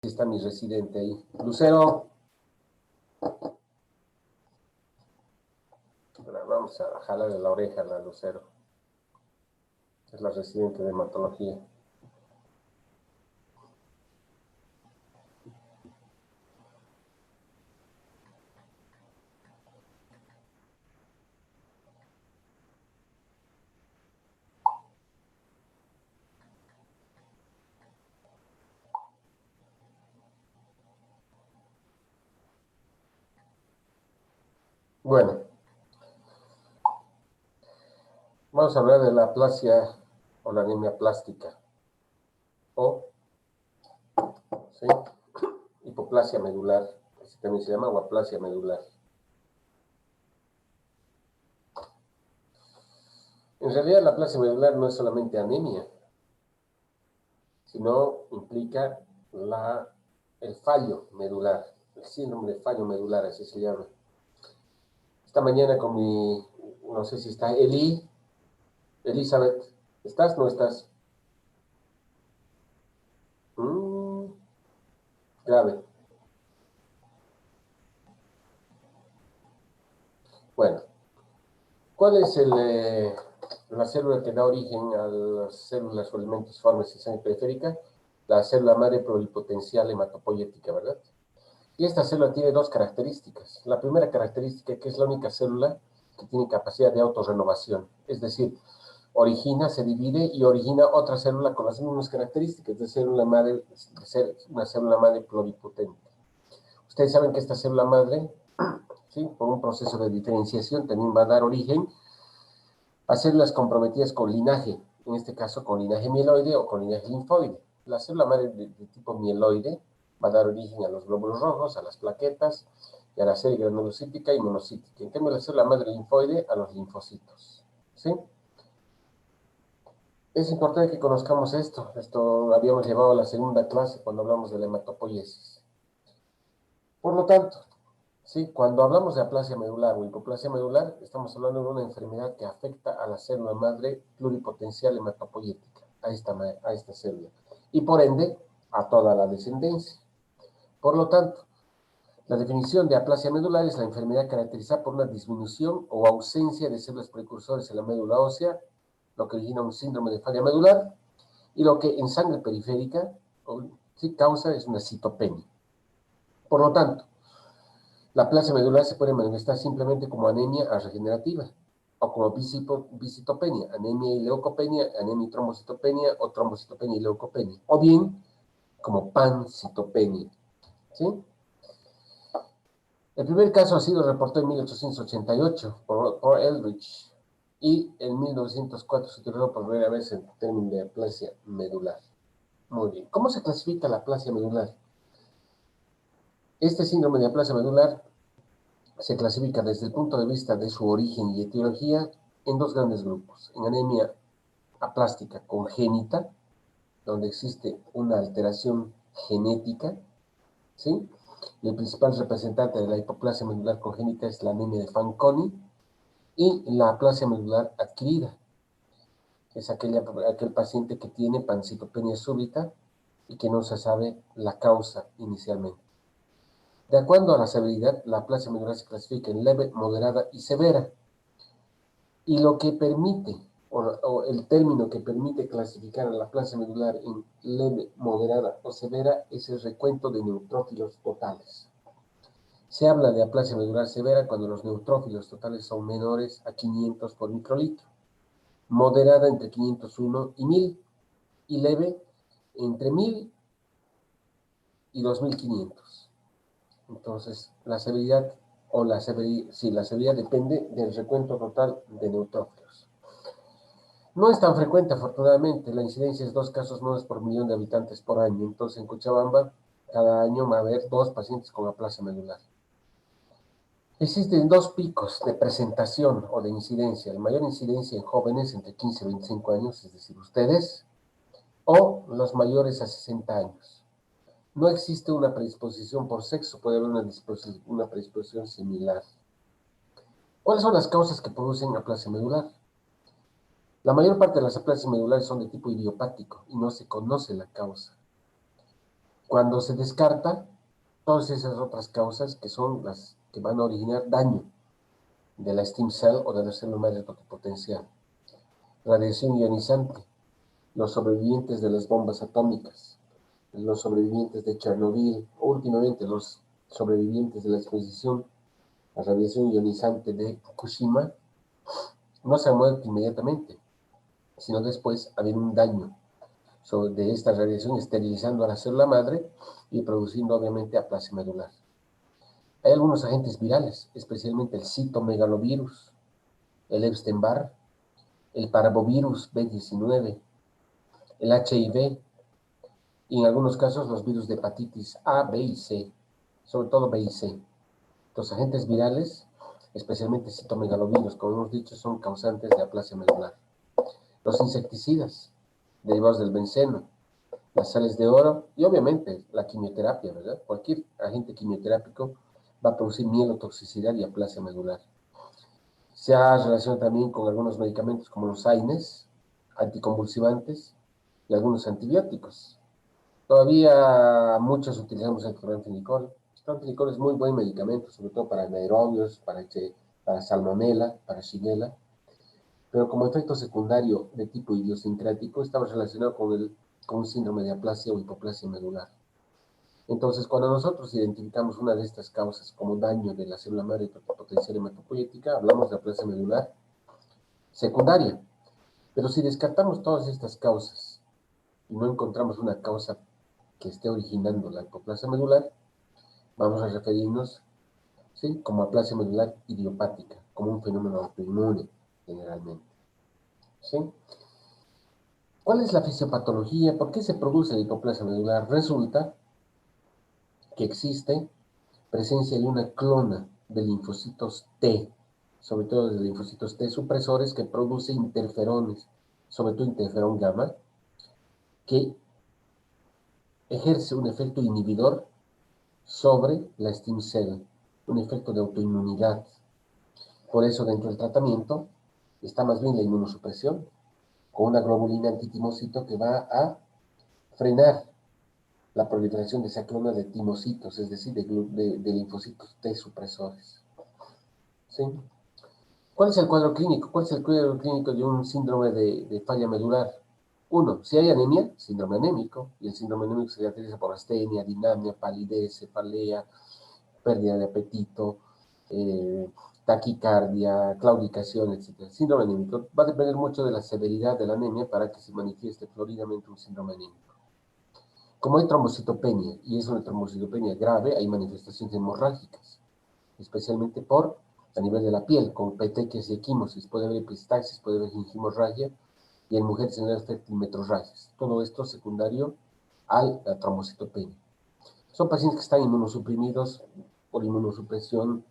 está mi residente ahí. Lucero. Vamos a jalarle la oreja a la Lucero. Es la residente de hematología. Bueno, vamos a hablar de la aplasia o la anemia plástica. O, ¿sí? Hipoplasia medular. Así también se llama, o aplasia medular. En realidad la aplasia medular no es solamente anemia, sino implica el fallo medular, el síndrome de fallo medular, así se llama. Esta mañana con no sé si está Elizabeth, ¿estás o no estás? Grave. Bueno, ¿cuál es la célula que da origen a las células o elementos formes de sangre periférica? La célula madre pluripotencial hematopoyética, ¿verdad? Y esta célula tiene dos características. La primera característica es que es la única célula que tiene capacidad de autorrenovación, es decir, se divide y origina otra célula con las mismas características de ser una célula madre pluripotente. Ustedes saben que esta célula madre, ¿sí?, por un proceso de diferenciación, también va a dar origen a células comprometidas con linaje, en este caso con linaje mieloide o con linaje linfoide. La célula madre de tipo mieloide va a dar origen a los glóbulos rojos, a las plaquetas y a la serie granulocítica y monocítica. En cambio, la célula madre linfoide a los linfocitos. ¿Sí? Es importante que conozcamos esto. Esto habíamos llevado a la segunda clase cuando hablamos de la hematopoiesis. Por lo tanto, ¿sí?, cuando hablamos de aplasia medular o hipoplasia medular, estamos hablando de una enfermedad que afecta a la célula madre pluripotencial hematopoyética, a esta célula, y por ende a toda la descendencia. Por lo tanto, la definición de aplasia medular es la enfermedad caracterizada por una disminución o ausencia de células precursores en la médula ósea, lo que origina un síndrome de falla medular, y lo que en sangre periférica sí causa es una citopenia. Por lo tanto, la aplasia medular se puede manifestar simplemente como anemia regenerativa o como visitopenia, anemia y leucopenia, anemia y trombocitopenia o trombocitopenia y leucopenia, o bien como pancitopenia. ¿Sí? El primer caso ha sido reportado en 1888 por Eldridge y en 1904 se utilizó por primera vez el término de aplasia medular. Muy bien. ¿Cómo se clasifica la aplasia medular? Este síndrome de aplasia medular se clasifica desde el punto de vista de su origen y etiología en dos grandes grupos. En anemia aplástica congénita, donde existe una alteración genética, ¿sí? Y el principal representante de la hipoplasia medular congénita es la anemia de Fanconi, y la aplasia medular adquirida, que es aquel paciente que tiene pancitopenia súbita y que no se sabe la causa inicialmente. De acuerdo a la severidad, la aplasia medular se clasifica en leve, moderada y severa. Y lo que permite, o el término que permite clasificar a la aplasia medular en leve, moderada o severa es el recuento de neutrófilos totales. Se habla de aplasia medular severa cuando los neutrófilos totales son menores a 500 por microlitro, moderada entre 501 y 1000, y leve entre 1000 y 2500. Entonces, la severidad la severidad depende del recuento total de neutrófilos. No es tan frecuente, afortunadamente. La incidencia es 2 casos nuevos por millón de habitantes por año. Entonces, en Cochabamba, cada año va a haber 2 pacientes con aplasia medular. Existen 2 picos de presentación o de incidencia. La mayor incidencia en jóvenes entre 15 y 25 años, es decir, ustedes, o los mayores a 60 años. No existe una predisposición por sexo, puede haber una predisposición similar. ¿Cuáles son las causas que producen aplasia medular? La mayor parte de las aplasias medulares son de tipo idiopático y no se conoce la causa. Cuando se descarta todas esas otras causas que son las que van a originar daño de la stem cell o de la célula madre totopotencial. Radiación ionizante, los sobrevivientes de las bombas atómicas, los sobrevivientes de Chernobyl, o últimamente los sobrevivientes de la exposición a radiación ionizante de Fukushima, no se han muerto inmediatamente, sino después ha habido un daño de esta radiación esterilizando a la célula madre y produciendo obviamente aplasia medular. Hay algunos agentes virales, especialmente el citomegalovirus, el Epstein-Barr, el parvovirus B19, el HIV y en algunos casos los virus de hepatitis A, B y C, sobre todo B y C. Los agentes virales, especialmente citomegalovirus, como hemos dicho, son causantes de aplasia medular. Los insecticidas, derivados del benceno, las sales de oro y obviamente la quimioterapia, ¿verdad? Cualquier agente quimioterápico va a producir mielotoxicidad y aplasia medular. Se ha relacionado también con algunos medicamentos como los AINES, anticonvulsivantes y algunos antibióticos. Todavía muchos utilizamos el clorfenicol. El clorfenicol es muy buen medicamento, sobre todo para anaerobios, para salmonela, para shigella, pero como efecto secundario de tipo idiosincrático estaba relacionado con un síndrome de aplasia o hipoplasia medular. Entonces, cuando nosotros identificamos una de estas causas como daño de la célula madre totopotencial hematopoyética, hablamos de aplasia medular secundaria. Pero si descartamos todas estas causas y no encontramos una causa que esté originando la hipoplasia medular, vamos a referirnos, ¿sí?, como aplasia medular idiopática, como un fenómeno autoinmune generalmente. ¿Sí? ¿Cuál es la fisiopatología? ¿Por qué se produce la hipoplasia medular? Resulta que existe presencia de una clona de linfocitos T, sobre todo de linfocitos T supresores que produce interferones, sobre todo interferón gamma, que ejerce un efecto inhibidor sobre la stem cell, un efecto de autoinmunidad. Por eso dentro del tratamiento está más bien la inmunosupresión, con una globulina antitimocito que va a frenar la proliferación de esa clona de timocitos, es decir, de linfocitos T supresores. ¿Sí? ¿Cuál es el cuadro clínico? ¿Cuál es el cuadro clínico de un síndrome de falla medular? Uno, si hay anemia, síndrome anémico, y el síndrome anémico se caracteriza por astenia, dinamia, palidez, cefalea, pérdida de apetito, taquicardia, claudicación, etc. El síndrome anémico va a depender mucho de la severidad de la anemia para que se manifieste floridamente un síndrome anémico. Como hay trombocitopenia, y es una trombocitopenia grave, hay manifestaciones hemorrágicas, especialmente a nivel de la piel, con petequias y equimosis, puede haber epistaxis, puede haber gingimorragia, y en mujeres en general metrorragias. Todo esto secundario a la trombocitopenia. Son pacientes que están inmunosuprimidos por inmunosupresión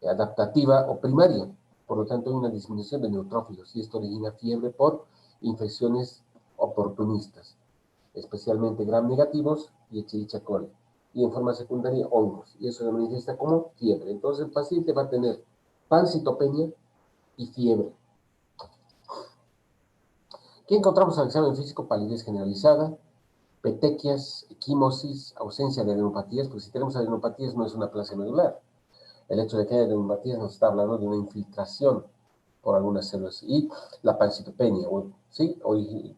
adaptativa o primaria, por lo tanto hay una disminución de neutrófilos, y esto origina fiebre por infecciones oportunistas, especialmente gram negativos y Escherichia coli, y en forma secundaria hongos, y eso se manifiesta como fiebre. Entonces el paciente va a tener pancitopenia y fiebre. ¿Qué encontramos al examen físico? Palidez generalizada, petequias, equimosis, ausencia de adenopatías, porque si tenemos adenopatías no es una aplasia medular. El hecho de que haya adenopatías nos está hablando de una infiltración por algunas células. Y la pancitopenia, ¿sí?,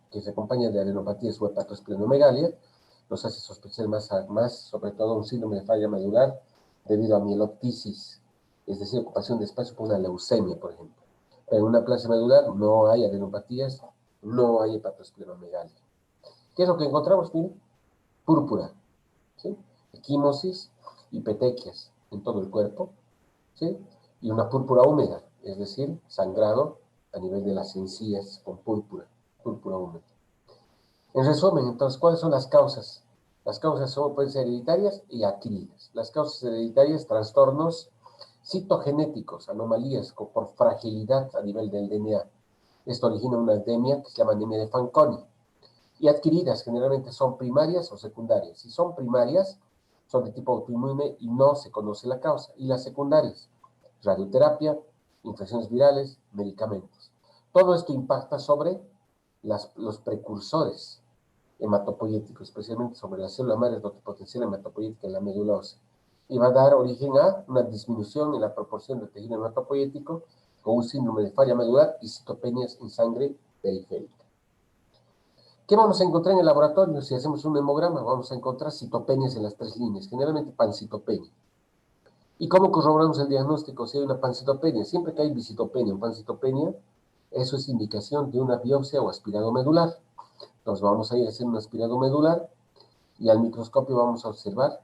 que se acompaña de adenopatías o hepatosplenomegalia, nos hace sospechar más, sobre todo, un síndrome de falla medular debido a mieloptisis, es decir, ocupación de espacio por una leucemia, por ejemplo. Pero en una aplasia medular no hay adenopatías, no hay hepatosplenomegalia. ¿Qué es lo que encontramos? Miren, púrpura, ¿sí?, equimosis y petequias en todo el cuerpo, ¿sí?, y una púrpura húmeda, es decir, sangrado a nivel de las encías con púrpura húmeda. En resumen, entonces, ¿cuáles son las causas? Las causas pueden ser hereditarias y adquiridas. Las causas hereditarias, trastornos citogenéticos, anomalías por fragilidad a nivel del DNA. Esto origina una anemia que se llama anemia de Fanconi. Y adquiridas generalmente son primarias o secundarias. Si son primarias, son de tipo autoinmune y no se conoce la causa. Y las secundarias, radioterapia, infecciones virales, medicamentos. Todo esto impacta sobre los precursores hematopoyético, especialmente sobre la célula madre totipotencial hematopoyética en la médula ósea. Y va a dar origen a una disminución en la proporción de tejido hematopoyético con un síndrome de falla medular y citopenias en sangre periférica. ¿Qué vamos a encontrar en el laboratorio? Si hacemos un hemograma, vamos a encontrar citopenias en las 3 líneas, generalmente pancitopenia. ¿Y cómo corroboramos el diagnóstico si hay una pancitopenia? Siempre que hay bicitopenia o pancitopenia, eso es indicación de una biopsia o aspirado medular. Entonces vamos a ir a hacer un aspirado medular y al microscopio vamos a observar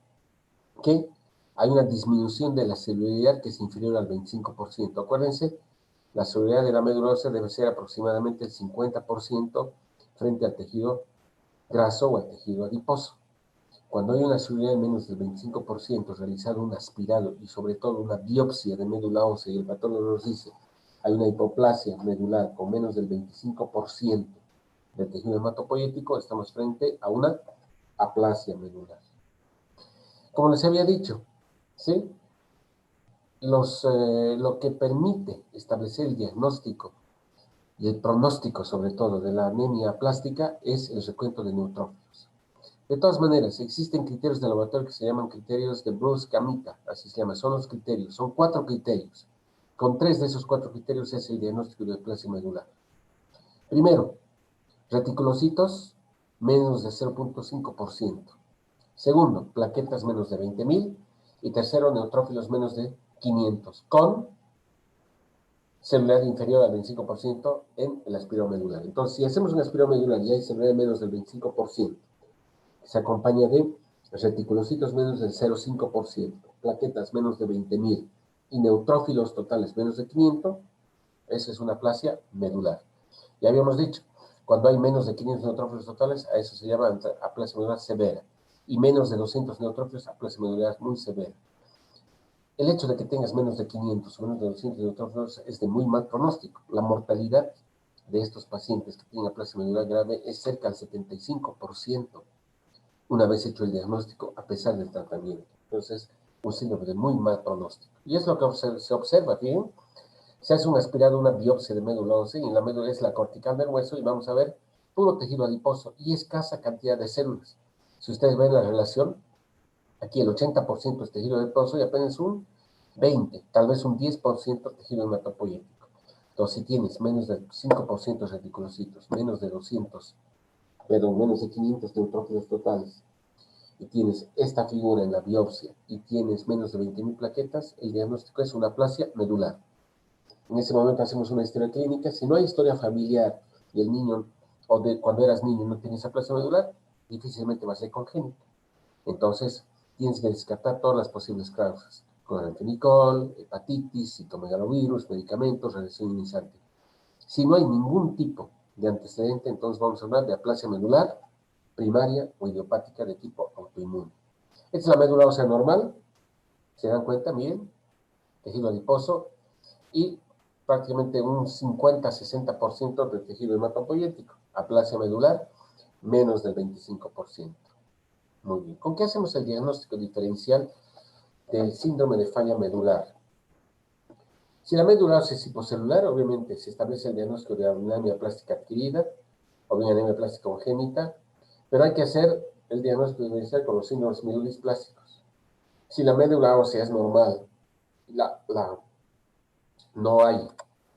que hay una disminución de la celularidad que es inferior al 25%. Acuérdense, la celularidad de la médula ósea debe ser aproximadamente el 50% frente al tejido graso o al tejido adiposo. Cuando hay una celularidad de menos del 25%, realizar un aspirado y sobre todo una biopsia de médula ósea y el patólogo nos dice hay una hipoplasia medular con menos del 25% de tejido hematopoyético, estamos frente a una aplasia medular. Como les había dicho, ¿sí? Lo que permite establecer el diagnóstico y el pronóstico, sobre todo, de la anemia plástica es el recuento de neutrófilos. De todas maneras, existen criterios de laboratorio que se llaman criterios de Bruce-Camita, así se llama, son los criterios, son 4 criterios. Con 3 de esos 4 criterios es el diagnóstico de aplasia medular. Primero, reticulocitos menos de 0.5%. Segundo, plaquetas menos de 20.000. Y tercero, neutrófilos menos de 500, con celular inferior al 25% en el aspiromedular. Entonces, si hacemos un aspiromedular y hay celular menos del 25%, se acompaña de reticulocitos menos del 0.5%, plaquetas menos de 20.000 y neutrófilos totales menos de 500, esa es una aplasia medular. Ya habíamos dicho, cuando hay menos de 500 neutrófilos totales, a eso se llama aplasia medular severa. Y menos de 200 neutrófilos, aplasia medular muy severa. El hecho de que tengas menos de 500 o menos de 200 neutrófilos es de muy mal pronóstico. La mortalidad de estos pacientes que tienen aplasia medular grave es cerca del 75% una vez hecho el diagnóstico, a pesar del tratamiento. Entonces, un síndrome de muy mal pronóstico. Y es lo que se observa, ¿bien? Se hace un aspirado, una biopsia de médula ósea, y en la médula es la cortical del hueso, y vamos a ver puro tejido adiposo y escasa cantidad de células. Si ustedes ven la relación, aquí el 80% es tejido adiposo y apenas un 20, tal vez un 10% tejido hematopoyético. Entonces, si tienes menos del 5% reticulocitos, menos de 200, perdón, menos de 500 neutrófilos totales, y tienes esta figura en la biopsia y tienes menos de 20.000 plaquetas, el diagnóstico es una aplasia medular. En ese momento hacemos una historia clínica. Si no hay historia familiar y el niño, o de cuando eras niño no tienes aplasia medular, difícilmente va a ser congénito. Entonces, tienes que descartar todas las posibles causas. Cloranfenicol, hepatitis, citomegalovirus, medicamentos, radiación ionizante. Si no hay ningún tipo de antecedente, entonces vamos a hablar de aplasia medular primaria o idiopática de tipo autoinmune. Esta es la médula ósea normal, se dan cuenta, miren, tejido adiposo y prácticamente un 50-60% de tejido hematopoyético. Aplasia medular, menos del 25%. Muy bien. ¿Con qué hacemos el diagnóstico diferencial del síndrome de falla medular? Si la médula ósea es hipocelular, obviamente se establece el diagnóstico de anemia plástica adquirida o bien anemia plástica congénita, pero hay que hacer el diagnóstico diferencial con los síndromes mielodisplásicos. Si la médula ósea es normal, no hay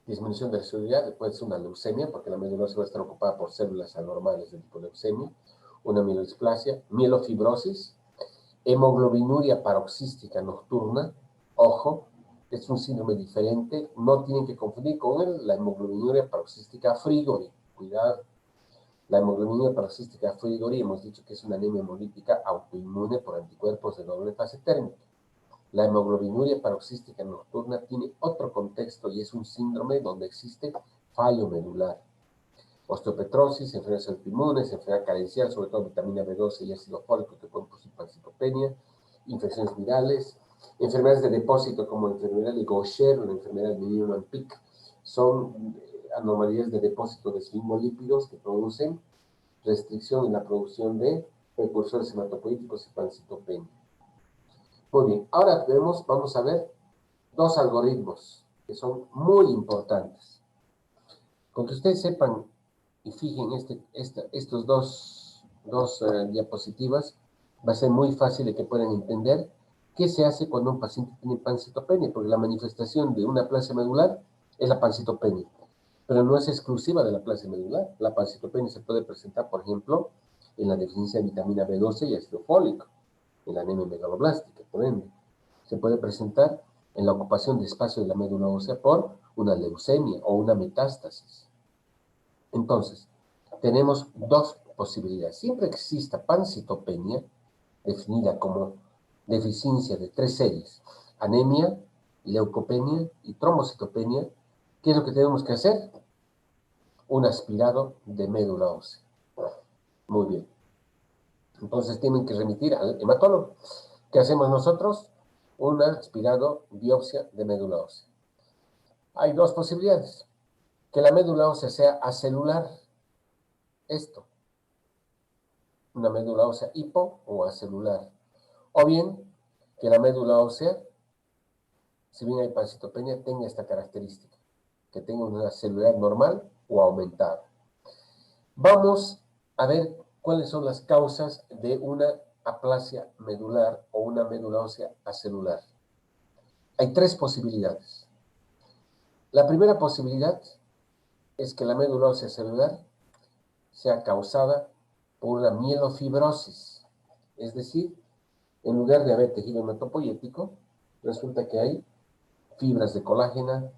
disminución de la celularidad, puede ser una leucemia, porque la médula ósea va a estar ocupada por células anormales de tipo leucemia, una mielodisplasia, mielofibrosis, hemoglobinuria paroxística nocturna, ojo, es un síndrome diferente, no tienen que confundir con la hemoglobinuria paroxística frigori, cuidado. La hemoglobinuria paroxística frigori hemos dicho que es una anemia hemolítica autoinmune por anticuerpos de doble fase térmica. La hemoglobinuria paroxística nocturna tiene otro contexto y es un síndrome donde existe fallo medular. Osteopetrosis, enfermedades autoinmunes, enfermedad carencial, sobre todo vitamina B12 y ácido fólico que pueden producir pancitopenia, infecciones virales, enfermedades de depósito como la enfermedad de Gaucher o la enfermedad de Niemann-Pick, son anormalidades de depósito de esfingolípidos que producen restricción en la producción de precursores hematopoyéticos y pancitopenia. Muy bien, ahora vamos a ver dos algoritmos que son muy importantes. Con que ustedes sepan y fijen estos dos diapositivas, va a ser muy fácil de que puedan entender qué se hace cuando un paciente tiene pancitopenia, porque la manifestación de una aplasia medular es la pancitopenia, pero no es exclusiva de la aplasia medular. La pancitopenia se puede presentar, por ejemplo, en la deficiencia de vitamina B12 y ácido fólico, en la anemia megaloblástica, por ende. Se puede presentar en la ocupación de espacio de la médula ósea por una leucemia o una metástasis. Entonces, tenemos dos posibilidades. Siempre exista pancitopenia, definida como deficiencia de 3 series, anemia, leucopenia y trombocitopenia, ¿qué es lo que tenemos que hacer? Un aspirado de médula ósea. Muy bien. Entonces tienen que remitir al hematólogo. ¿Qué hacemos nosotros? Un aspirado biopsia de médula ósea. Hay dos posibilidades. Que la médula ósea sea acelular. Esto. Una médula ósea hipo o acelular. O bien, que la médula ósea, si bien hay pancitopenia, tenga esta característica. Que tenga una celular normal o aumentada. Vamos a ver cuáles son las causas de una aplasia medular o una médula ósea acelular. Hay 3 posibilidades. La primera posibilidad es que la médula ósea celular sea causada por una mielofibrosis. Es decir, en lugar de haber tejido hematopoyético, resulta que hay fibras de colágena,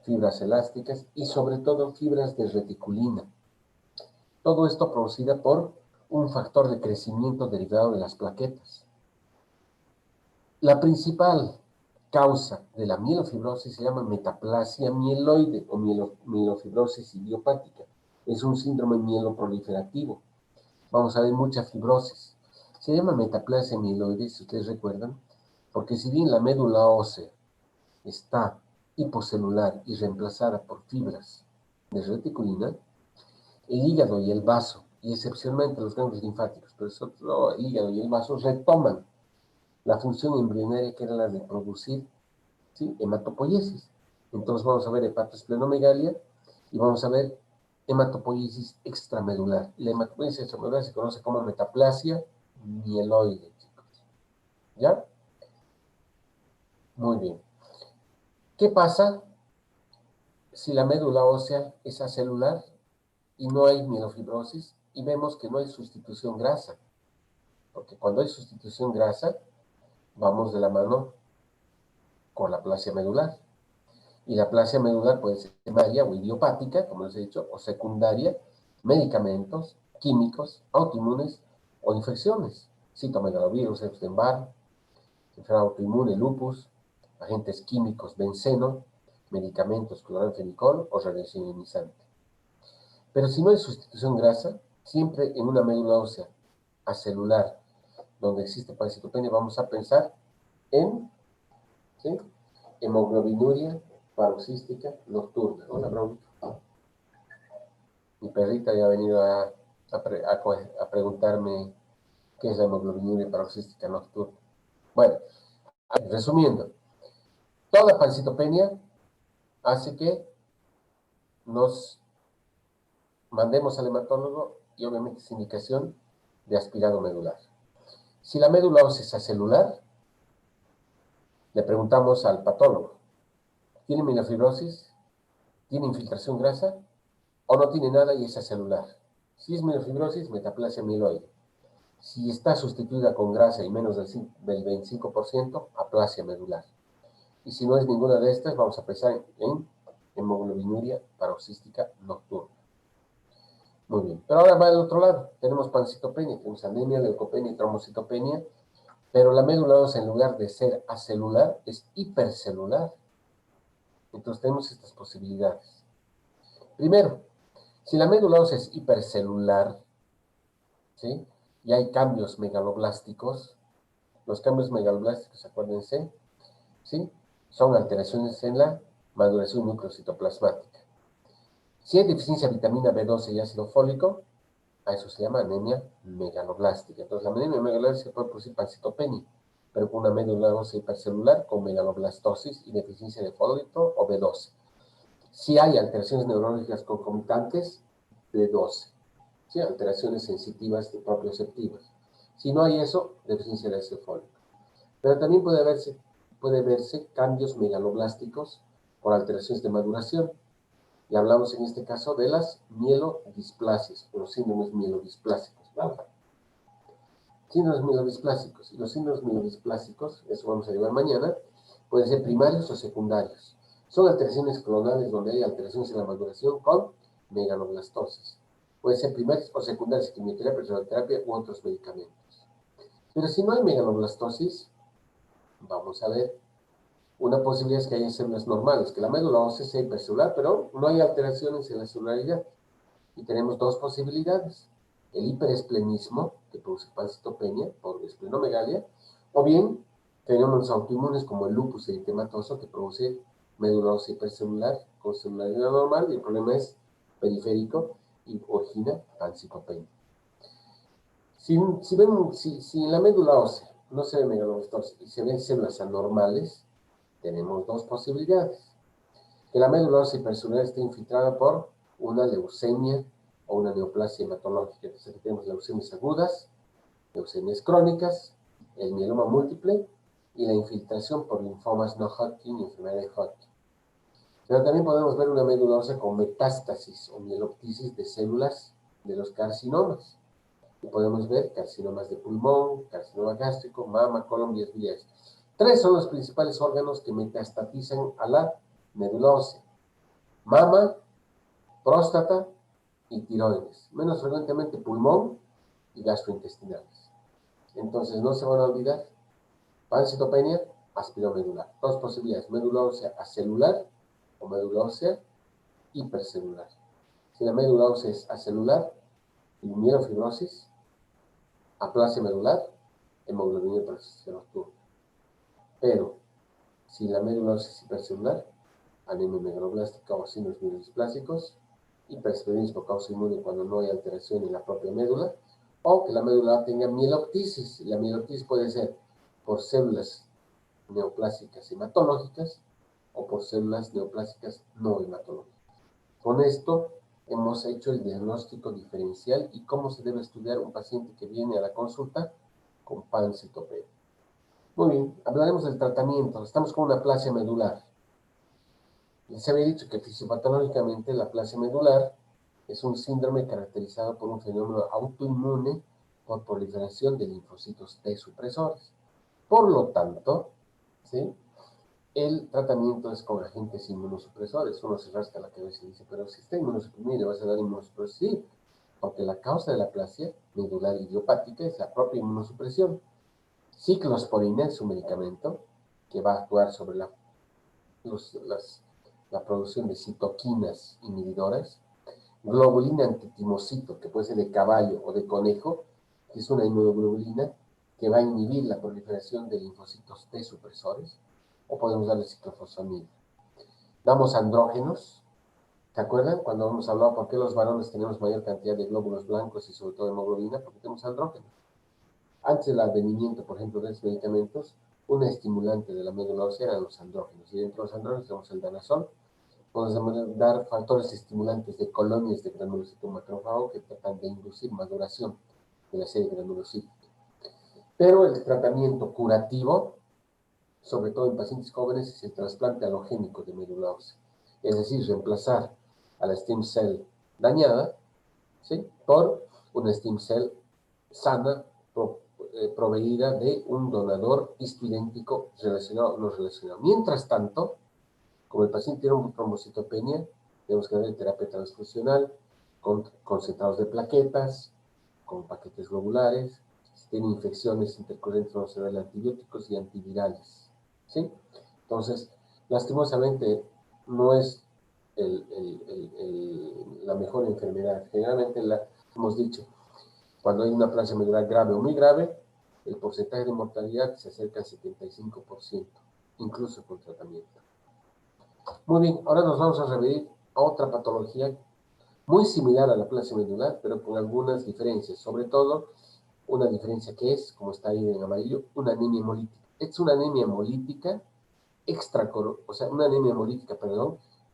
fibras elásticas y sobre todo fibras de reticulina. Todo esto producida por un factor de crecimiento derivado de las plaquetas. La principal causa de la mielofibrosis se llama metaplasia mieloide o mielofibrosis idiopática. Es un síndrome mieloproliferativo. Vamos a ver mucha fibrosis. Se llama metaplasia mieloide, si ustedes recuerdan, porque si bien la médula ósea está hipocelular y reemplazada por fibras de reticulina, el hígado y el vaso, y excepcionalmente los ganglios linfáticos, pero sobre todo el hígado y el vaso retoman la función embrionaria que era la de producir, ¿sí?, hematopoiesis. Entonces vamos a ver hepatosplenomegalia y vamos a ver hematopoiesis extramedular. La hematopoiesis extramedular se conoce como metaplasia mieloide, chicos. ¿Ya? Muy bien. ¿Qué pasa si la médula ósea es acelular y no hay mielofibrosis y vemos que no hay sustitución grasa? Porque cuando hay sustitución grasa, vamos de la mano con la aplasia medular. Y la aplasia medular puede ser primaria o idiopática, como les he dicho, o secundaria, medicamentos, químicos, autoinmunes o infecciones. Citomegalovirus, Epstein-Barr, enfermedad autoinmune, lupus, agentes químicos, benceno, medicamentos, cloranfenicol o radiación ionizante. Pero si no hay sustitución grasa, siempre en una médula ósea acelular donde existe pancitopenia, vamos a pensar en, ¿sí?, hemoglobinuria paroxística nocturna. Hola, Brown. Mi perrita ya ha venido a preguntarme qué es la hemoglobinuria paroxística nocturna. Bueno, resumiendo, toda pancitopenia hace que nos mandemos al hematólogo y obviamente es indicación de aspirado medular. Si la médula ósea es acelular, le preguntamos al patólogo, ¿tiene mielofibrosis? ¿Tiene infiltración grasa? ¿O no tiene nada y es acelular? Si es mielofibrosis, metaplasia mieloide. Si está sustituida con grasa y menos del 25%, aplasia medular. Y si no es ninguna de estas, vamos a pensar en hemoglobinuria paroxística nocturna. Muy bien. Pero ahora va del otro lado. Tenemos pancitopenia, tenemos anemia, leucopenia y trombocitopenia, pero la médula ósea, en lugar de ser acelular, es hipercelular. Entonces tenemos estas posibilidades. Primero, si la médula ósea es hipercelular, ¿sí?, y hay cambios megaloblásticos, los cambios megaloblásticos, acuérdense, ¿sí?, son alteraciones en la maduración nucleocitoplasmática. Si hay deficiencia de vitamina B12 y ácido fólico, a eso se llama anemia megaloblástica. Entonces, la anemia megaloblástica puede producir pancitopenia, pero con una médula ósea hipercelular con megaloblastosis y deficiencia de folito o B12. Si hay alteraciones neurológicas concomitantes, B12. ¿sí? Alteraciones sensitivas y proprioceptivas. Si no hay eso, deficiencia de ácido fólico. Pero también puede verse cambios megaloblásticos por alteraciones de maduración. Y hablamos en este caso de las mielodisplasias, o los síndromes mielodisplásicos, ¿vale? Síndromes mielodisplásicos. Y los síndromes mielodisplásicos, eso vamos a llevar mañana, pueden ser primarios o secundarios. Son alteraciones clonales donde hay alteraciones en la maduración con megaloblastosis. Pueden ser primarios o secundarios, quimioterapia, radioterapia u otros medicamentos. Pero si no hay megaloblastosis, vamos a ver, una posibilidad es que haya células normales, que la médula ósea sea hipercelular, pero no hay alteraciones en la celularidad. Y tenemos dos posibilidades: el hiperesplenismo, que produce pancitopenia por esplenomegalia, o bien fenómenos autoinmunes como el lupus eritematoso, que produce médula ósea hipercelular con celularidad normal, y el problema es periférico y origina pancitopenia. Si en la médula ósea no se ve megaloblastosis y se ven células anormales, tenemos dos posibilidades: que la médula ósea hipercelular esté infiltrada por una leucemia o una neoplasia hematológica. Entonces aquí tenemos leucemias agudas, leucemias crónicas, el mieloma múltiple y la infiltración por linfomas no Hodgkin y enfermedad de Hodgkin. Pero también podemos ver una médula ósea con metástasis o mieloptisis de células de los carcinomas. Y podemos ver carcinomas de pulmón, carcinoma gástrico, mama, colon, vías biliares. Tres son los principales órganos que metastatizan a la médula ósea: mama, próstata y tiroides. Menos frecuentemente pulmón y gastrointestinales. Entonces no se van a olvidar: pancitopenia, aspiromedular. Dos posibilidades: médula ósea acelular o médula ósea hipercelular. Si la médula ósea es acelular, mielofibrosis, aplasia medular, hemoglobina nocturna. Pero si la médula ósea es hipercelular, anemia megaloblástica o síndromes mielodisplásicos, hiperesplenismo causa inmune cuando no hay alteración en la propia médula, o que la médula tenga mieloptisis. La mieloptisis puede ser por células neoplásicas hematológicas o por células neoplásicas no hematológicas. Con esto hemos hecho el diagnóstico diferencial y cómo se debe estudiar un paciente que viene a la consulta con pancitopenia. Muy bien, hablaremos del tratamiento. Estamos con una aplasia medular. Les había dicho que fisiopatológicamente la aplasia medular es un síndrome caracterizado por un fenómeno autoinmune por proliferación de linfocitos T supresores. Por lo tanto, ¿sí?, el tratamiento es con agentes inmunosupresores. Uno se rasca la cabeza y dice: pero si está inmunosuprimido, ¿le vas a dar inmunosupresor? Sí, porque la causa de la aplasia medular idiopática es la propia inmunosupresión. Ciclosporina es un medicamento que va a actuar sobre la producción de citoquinas inhibidoras. Globulina antitimocito, que puede ser de caballo o de conejo, que es una inmunoglobulina que va a inhibir la proliferación de linfocitos T supresores. O podemos darle ciclofosfamida. Damos andrógenos. ¿Se acuerdan cuando hemos hablado por qué los varones tenemos mayor cantidad de glóbulos blancos y sobre todo hemoglobina? Porque tenemos andrógenos. Antes del advenimiento, por ejemplo, de estos medicamentos, un estimulante de la médula ósea eran los andrógenos. Y dentro de los andrógenos tenemos el danazol. Podemos dar factores estimulantes de colonias de granulocito macrófago que tratan de inducir maduración de la serie granulocítica. Pero el tratamiento curativo, sobre todo en pacientes jóvenes, es el trasplante halogénico de médula ósea. Es decir, reemplazar a la stem cell dañada, ¿sí?, por una stem cell sana, proveída de un donador histoidéntico relacionado o no relacionado. Mientras tanto, como el paciente tiene una trombocitopenia, tenemos que darle terapia transfusional con concentrados de plaquetas, con paquetes globulares. Si tiene infecciones intercurrentes, vamos a darle antibióticos y antivirales, ¿sí? Entonces, lastimosamente, no es la mejor enfermedad. Generalmente, hemos dicho, cuando hay una aplasia medular grave o muy grave, el porcentaje de mortalidad se acerca al 75%, incluso con tratamiento. Muy bien, ahora nos vamos a referir a otra patología muy similar a la aplasia medular, pero con algunas diferencias. Sobre todo, una diferencia que es, como está ahí en amarillo, una anemia hemolítica. Es una anemia hemolítica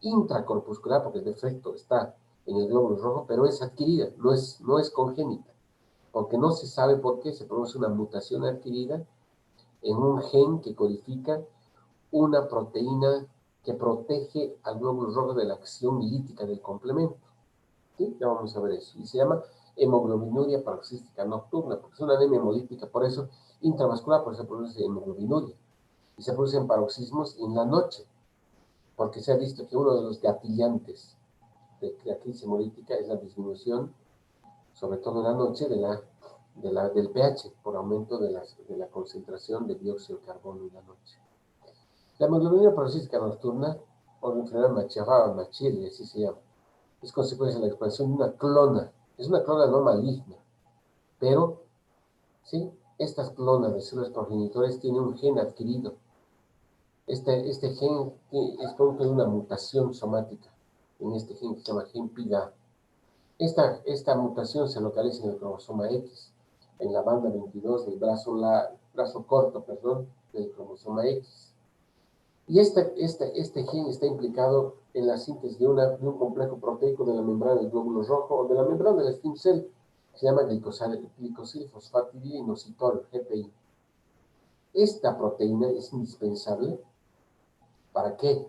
intracorpuscular, porque el defecto está en el glóbulo rojo, pero es adquirida, no es congénita, porque no se sabe por qué se produce una mutación adquirida en un gen que codifica una proteína que protege al glóbulo rojo de la acción lítica del complemento. ¿Sí? Ya vamos a ver eso. Y se llama hemoglobinuria paroxística nocturna, porque es una anemia hemolítica, por eso intravascular, por eso se produce hemoglobinuria. Y se producen paroxismos en la noche, porque se ha visto que uno de los gatillantes de la crisis hemolítica es la disminución, sobre todo en la noche, del pH, por aumento de la concentración de dióxido de carbono en la noche. La hemoglobina paroxística nocturna, o enfermedad Machiavelli, así se llama, es consecuencia de la expansión de una clona. Es una clona no maligna, pero, ¿sí? Estas clonas de células progenitores tienen un gen adquirido. Este gen es producto de una mutación somática en este gen que se llama gen PIGA. Esta mutación se localiza en el cromosoma X, en la banda 22 del brazo corto, del cromosoma X. Y este gen está implicado en la síntesis de un complejo proteico de la membrana del glóbulo rojo o de la membrana de la stem cell, que se llama glicosilfosfatidilinositol, GPI. Esta proteína es indispensable. ¿Para qué?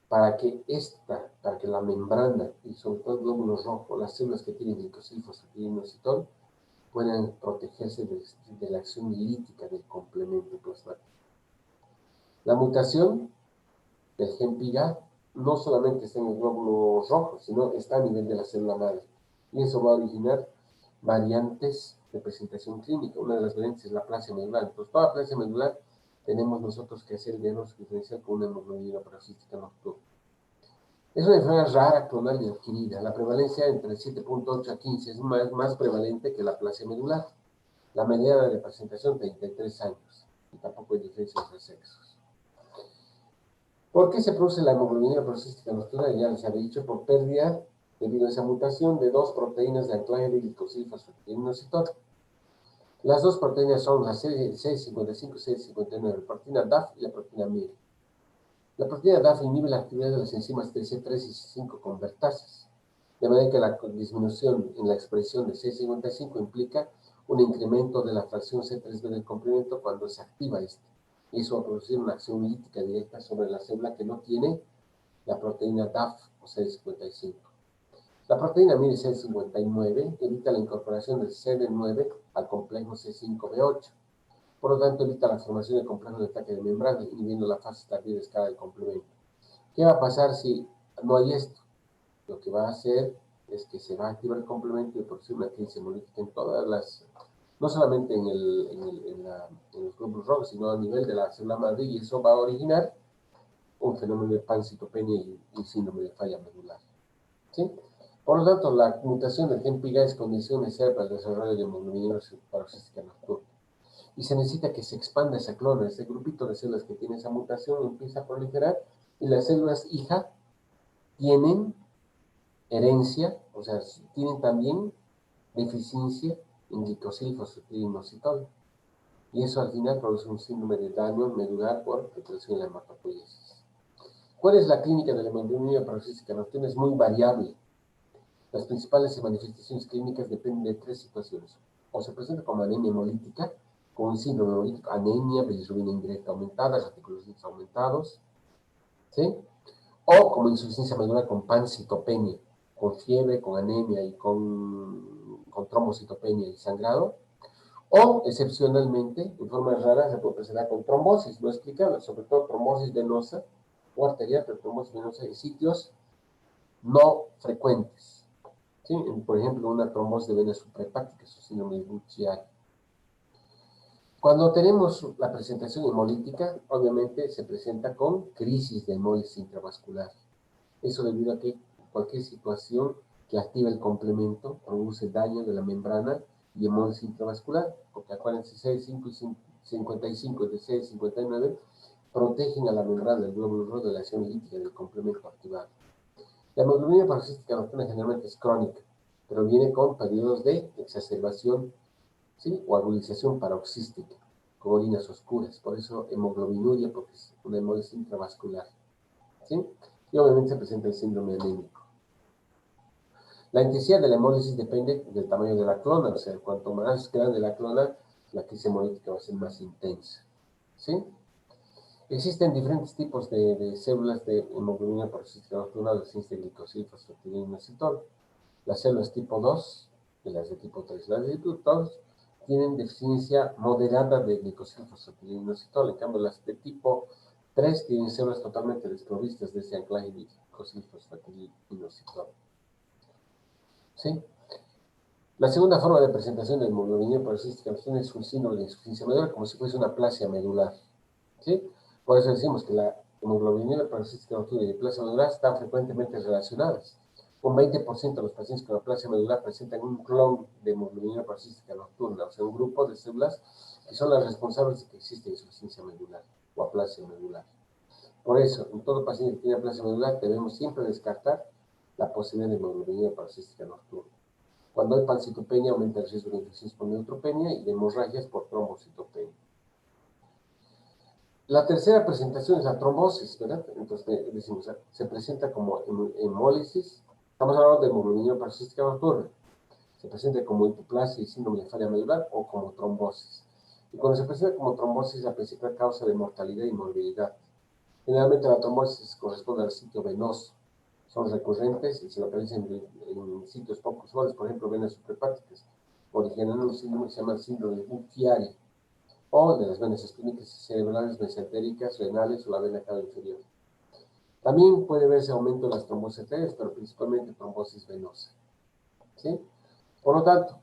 Para que la membrana y sobre todo el glóbulo rojo, las células que tienen glicosilfosfatidilinositol, puedan protegerse de la acción lítica del complemento plasmático. La mutación del gen PIGA no solamente está en el glóbulo rojo, sino está a nivel de la célula madre. Y eso va a originar variantes de presentación clínica. Una de las variantes es la aplasia medular. Entonces, toda aplasia medular tenemos nosotros que hacer el diagnóstico diferencial con una hemoglobina paroxística nocturna. Es una enfermedad rara, clonal y adquirida. La prevalencia entre 7.8 a 15 es más prevalente que la aplasia medular. La mediana de presentación, 33 años. Y tampoco hay diferencia entre sexos. ¿Por qué se produce la hemoglobina paroxística nocturna? Ya les había dicho, por pérdida, debido a esa mutación, de dos proteínas de anclaje de glicosilfosfatidilinositol. Las dos proteínas son la C55 y C59, la proteína DAF y la proteína MIR. La proteína DAF inhibe la actividad de las enzimas TC3 y C5 convertasas, de manera que la disminución en la expresión de C55 implica un incremento de la fracción C3b del complemento cuando se activa este. Y eso va a producir una acción lítica directa sobre la célula que no tiene la proteína DAF o C55. La proteína MIR C59 evita la incorporación del CD9 al complejo C5b8. Por lo tanto, evita la formación de complejos de ataque de membrana, inhibiendo la fase tardía de escala del complemento. ¿Qué va a pasar si no hay esto? Lo que va a hacer es que se va a activar el complemento y producir una crisis hemolítica en todas las, no solamente en los glóbulos rojos, sino a nivel de la célula madre, y eso va a originar un fenómeno de pancitopenia y síndrome de falla medular. ¿Sí? Por lo tanto, la mutación del gen PIGA es condición necesaria para el desarrollo de hemoglobina paroxística nocturna. Y se necesita que se expanda esa clona, ese grupito de células que tiene esa mutación empieza a proliferar y las células hija tienen herencia, o sea, tienen también deficiencia en glicosilfosfatidilinositol. Y eso al final produce un síndrome de daño medular por represión de la hematopoiesis. ¿Cuál es la clínica de la hemoglobina paroxística nocturna? Es muy variable. Las principales manifestaciones clínicas dependen de tres situaciones. O se presenta como anemia hemolítica, con un síndrome hemolítico, anemia, bilirrubina indirecta aumentada, reticulocitos aumentados, ¿sí? O como insuficiencia medular con pancitopenia, con fiebre, con anemia y con trombocitopenia y sangrado. O, excepcionalmente, en forma rara, se puede presentar con trombosis, no explicable, sobre todo trombosis venosa o arterial, pero trombosis venosa en sitios no frecuentes. ¿Sí? Por ejemplo, una trombosis de vena suprahepática, su síndrome de Buchiari. Cuando tenemos la presentación hemolítica, obviamente se presenta con crisis de hemólisis intravascular. Eso debido a que cualquier situación que active el complemento produce daño de la membrana y hemólisis intravascular, porque acuérdense, C5 y 55 de C59 protegen a la membrana del glóbulo rojo de la acción lítica del complemento activado. La hemoglobina paroxística nocturna generalmente es crónica, pero viene con periodos de exacerbación, ¿sí? O agudización paroxística, con orinas oscuras. Por eso hemoglobinuria, porque es una hemólisis intravascular, ¿sí? Y obviamente se presenta el síndrome anémico. La intensidad de la hemólisis depende del tamaño de la clona, o sea, cuanto más grande la clona, la crisis hemolítica va a ser más intensa, ¿sí? Existen diferentes tipos de células de hemoglobina policística nocturna de ciencia de glicosil, fosfatidina y inositol. Las células tipo 2 y las de tipo 3. Las de tipo 2 tienen deficiencia moderada de glicosil, fosfatidina y inositol. En cambio, las de tipo 3 tienen células totalmente desprovistas de ese anclaje de glicosil, fosfatidina y inositol. ¿Sí? La segunda forma de presentación de hemoglobina policística nocturna es un síndrome de insuficiencia medular, como si fuese una aplasia medular. ¿Sí? Por eso decimos que la hemoglobina policística nocturna y la aplasia medular están frecuentemente relacionadas. Un 20% de los pacientes con aplasia medular presentan un clon de hemoglobina policística nocturna, o sea, un grupo de células que son las responsables de que exista insuficiencia medular o aplasia medular. Por eso, en todo paciente que tiene aplasia medular, debemos siempre descartar la posibilidad de hemoglobina policística nocturna. Cuando hay pancitopenia, aumenta el riesgo de infecciones por neutropenia y de hemorragias por trombocitopenia. La tercera presentación es la trombosis, ¿verdad? Entonces, decimos, se presenta como hemólisis. Estamos hablando de hemoglobina policística nocturna. Se presenta como hipoplasia y síndrome de falla medular o como trombosis. Y cuando se presenta como trombosis, la principal causa de mortalidad y morbilidad. Generalmente la trombosis corresponde al sitio venoso. Son recurrentes y se localizan en sitios poco usuales, por ejemplo, venas suprahepáticas, originando un síndrome que se llama el síndrome de Buchiari, o de las venas esplénicas y cerebrales, mesentéricas, renales o la vena cava inferior. También puede verse aumento de las trombosis arteriales, pero principalmente trombosis venosa. ¿Sí? Por lo tanto,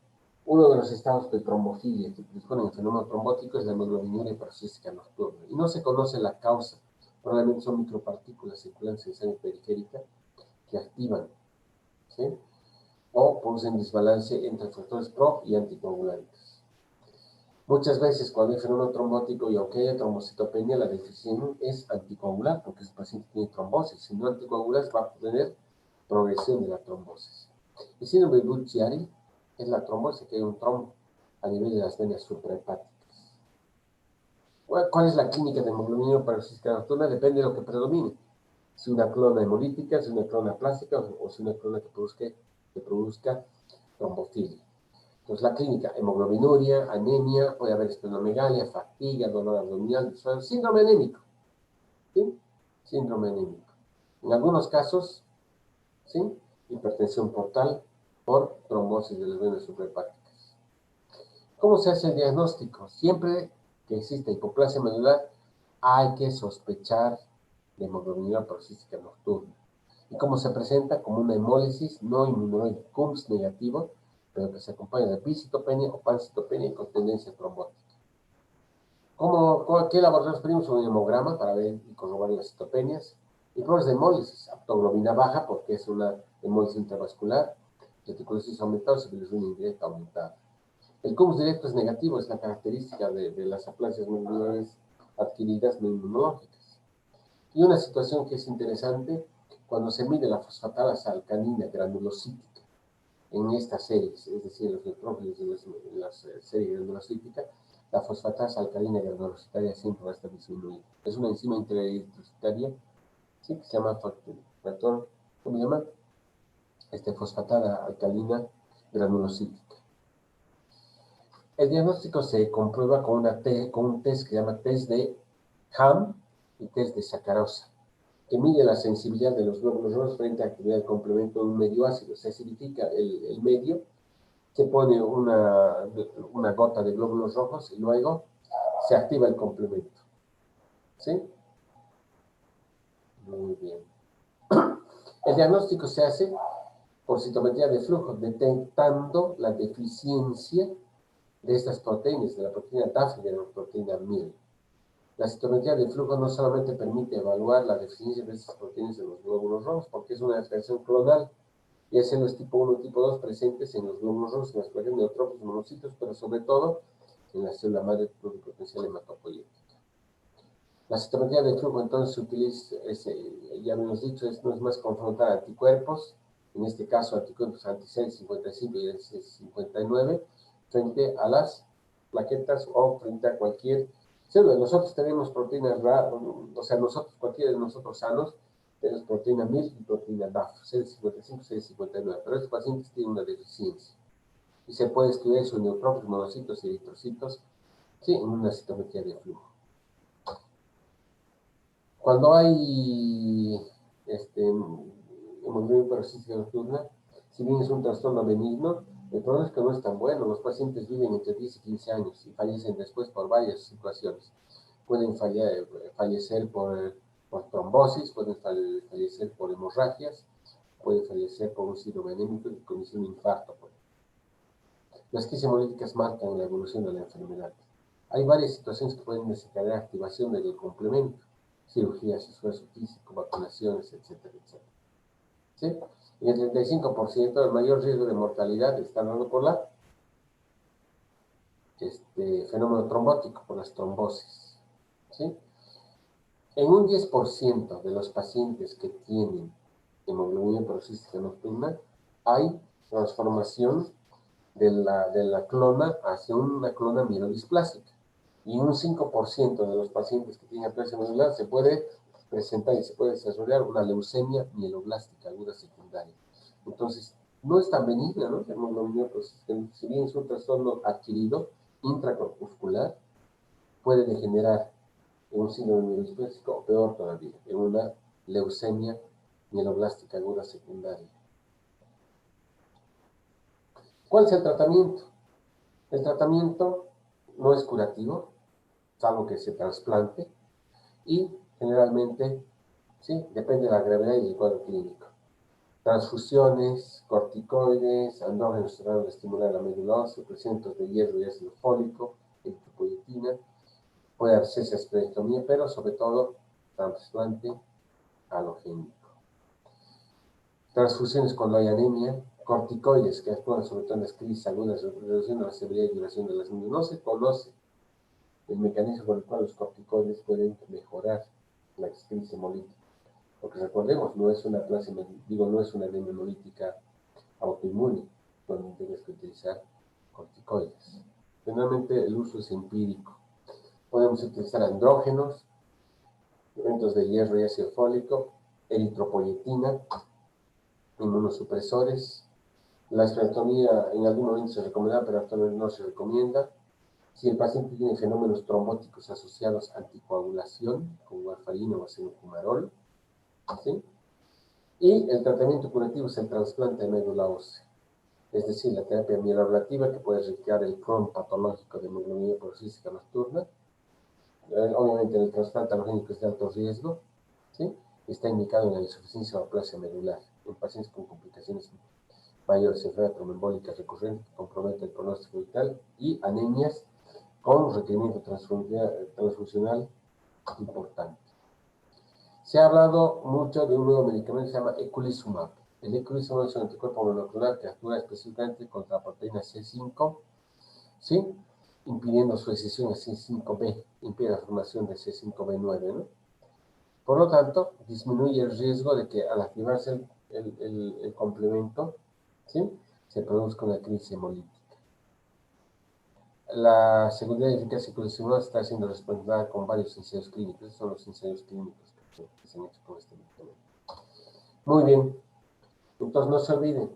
uno de los estados de trombofilia que predisponen el fenómeno trombótico es la hemoglobinuria paroxística nocturna. Y no se conoce la causa. Probablemente son micropartículas circulantes en sangre periférica que activan, ¿sí? O producen desbalance entre factores pro y anticoagulantes. Muchas veces cuando hay fenómeno trombótico y aunque haya trombocitopenia, la decisión es anticoagular, porque el paciente tiene trombosis. Si no anticoagulas, va a tener progresión de la trombosis. El síndrome de Buchiari es la trombosis, que hay un trombo a nivel de las venas suprahepáticas. ¿Cuál es la clínica de hemoglobina paroxística nocturna? Depende de lo que predomine. Si una clona hemolítica, si una clona plástica o si una clona que produzca trombofilia. Entonces, la clínica, hemoglobinuria, anemia, puede haber esplenomegalia, fatiga, dolor abdominal, síndrome anémico. ¿Sí? Síndrome anémico. En algunos casos, ¿sí? Hipertensión portal por trombosis de las venas suprahepáticas. ¿Cómo se hace el diagnóstico? Siempre que exista hipoplasia medular, hay que sospechar de hemoglobina paroxística nocturna. ¿Y cómo se presenta? Como una hemólisis no inmunológica, CUMS negativo, pero que se acompaña de bicitopenia o pancitopenia con tendencia trombótica. ¿Qué laboratorios pedimos? Un hemograma para ver y corroborar las citopenias. Y pruebas de hemólisis, aptoglobina baja, porque es una hemólisis intravascular, reticulosis aumentada, bilirrubina indirecta aumentada. El CUMS directo es negativo, es la característica de las aplasias medulares adquiridas no inmunológicas. Y una situación que es interesante, cuando se mide la fosfatasa alcalina granulocítica en estas series, es decir, los neutrófilos de la serie granulocítica, la fosfatasa alcalina granulocitaria siempre va a estar disminuida. Es una enzima intraeritrocitaria, ¿sí? Que se llama factor, ¿cómo se llama? Fosfatada alcalina granulocítica. El diagnóstico se comprueba con un test que se llama test de Ham y test de sacarosa, que mide la sensibilidad de los glóbulos rojos frente a la actividad del complemento de un medio ácido. Se acidifica el medio, se pone una gota de glóbulos rojos y luego se activa el complemento. ¿Sí? Muy bien. El diagnóstico se hace por citometría de flujo, detectando la deficiencia de estas proteínas, de la proteína TAF y de la proteína MIR. La citometría de flujo no solamente permite evaluar la deficiencia de estas proteínas en los glóbulos rojos, porque es una alteración clonal, ya sean los tipo 1 y tipo 2 presentes en los glóbulos rojos, en las placas neutrófilos, monocitos, pero sobre todo en la célula madre pluripotencial hematopoyética. La citometría de flujo entonces se utiliza, ya hemos dicho, no es más confrontar anticuerpos, en este caso anticuerpos anti-CD55 y CD59, frente a las plaquetas o frente a cualquier célula. Nosotros tenemos proteínas raras, o sea, cualquiera de nosotros sanos, Tenemos proteína MIR y proteína DAF, CD55, CD59, pero estos pacientes tienen una deficiencia. Y se puede estudiar sus neutrofilos, monocitos y eritrocitos, sí, en una citometría de flujo. Cuando hay hemoglobina hiperosística nocturna, si bien es un trastorno benigno, el problema es que no es tan bueno. Los pacientes viven entre 10 y 15 años y fallecen después por varias situaciones. Pueden fallecer por trombosis, pueden fallecer por hemorragias, pueden fallecer por un síndrome anémico y con un infarto. Las crisis hemolíticas marcan la evolución de la enfermedad. Hay varias situaciones que pueden desencadenar activación del complemento, cirugías, esfuerzo físico, vacunaciones, etcétera, etcétera. ¿Sí? Y el 35% del mayor riesgo de mortalidad está dado por la fenómeno trombótico, por las trombosis. ¿Sí? En un 10% de los pacientes que tienen hemoglobina hiperosística nocturna hay transformación de la clona hacia una clona mielodisplásica. Y un 5% de los pacientes que tienen aplasia medular se puede presentar y se puede desarrollar una leucemia mieloblástica aguda secundaria. Entonces, no es tan benigna, ¿no? La hemoglobina hiperosística, si bien es un trastorno adquirido intracorpuscular, puede degenerar en un síndrome mielodisplásico o peor todavía, en una leucemia mieloblástica aguda secundaria. ¿Cuál es el tratamiento? El tratamiento no es curativo, salvo que se trasplante, y generalmente, sí, depende de la gravedad y del cuadro clínico. Transfusiones, corticoides, andrógenos tratando de estimular la médula ósea, presentos de hierro y ácido fólico, eritropoyetina, puede hacerse esplenectomía, pero sobre todo trasplante halogénico. Transfusiones cuando hay anemia, corticoides que actúan sobre todo en las crisis agudas, reduciendo la severidad y duración de las mismas. No se conoce el mecanismo por el cual los corticoides pueden mejorar la crisis hemolítica. Porque recordemos, no es una anemia hemolítica autoinmune, donde tienes que utilizar corticoides. Generalmente el uso es empírico. Podemos utilizar andrógenos, elementos de hierro y ácido fólico, eritropoyetina, inmunosupresores. La esplenectomía en algún momento se recomienda, pero actualmente no se recomienda. Si el paciente tiene fenómenos trombóticos asociados a anticoagulación, como warfarina o acenofumarol, ¿sí? Y el tratamiento curativo es el trasplante de médula ósea, es decir, la terapia mieloablativa que puede retirar el clon patológico de hemoglobina hiperosística nocturna. Obviamente el trasplante halogénico es de alto riesgo, ¿sí? Está indicado en la insuficiencia o aplasia medular, en pacientes con complicaciones mayores, enfermedad tromboembólica recurrente que compromete el pronóstico vital y anemias con requerimiento transfusional importante. Se ha hablado mucho de un nuevo medicamento que se llama eculizumab. El eculizumab es un anticuerpo monoclonal que actúa específicamente contra la proteína C5, ¿sí? Impidiendo su excesión a C5b, impide la formación de C5b9, ¿no? Por lo tanto, disminuye el riesgo de que al activarse el complemento, ¿sí?, se produzca una crisis hemolítica. La seguridad y eficacia de eculizumab está siendo respaldada con varios ensayos clínicos. Estos son los ensayos clínicos que se han hecho con este medicamento. Muy bien. Entonces, no se olviden,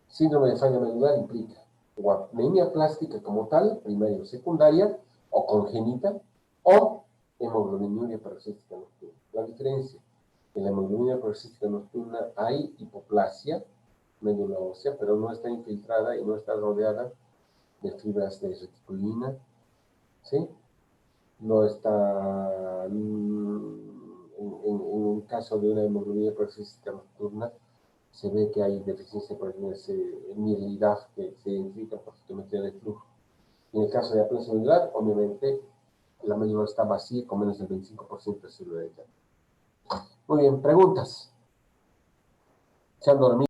síndrome de falla medular implica o anemia plástica como tal, primaria o secundaria, o congénita, o hemoglobinuria hiperosística nocturna. La diferencia, en la hemoglobinuria hiperosística nocturna hay hipoplasia, médula ósea, pero no está infiltrada y no está rodeada de fibras de reticulina, ¿sí? No está, en el caso de una hemoglobina hiperosística nocturna, se ve que hay deficiencia de proteínas mielidaf que se identifica por citometría de flujo. En el caso de aplasia medular, obviamente, la médula está vacía con menos del 25% de célula de ella. Muy bien, preguntas. ¿Se han dormido?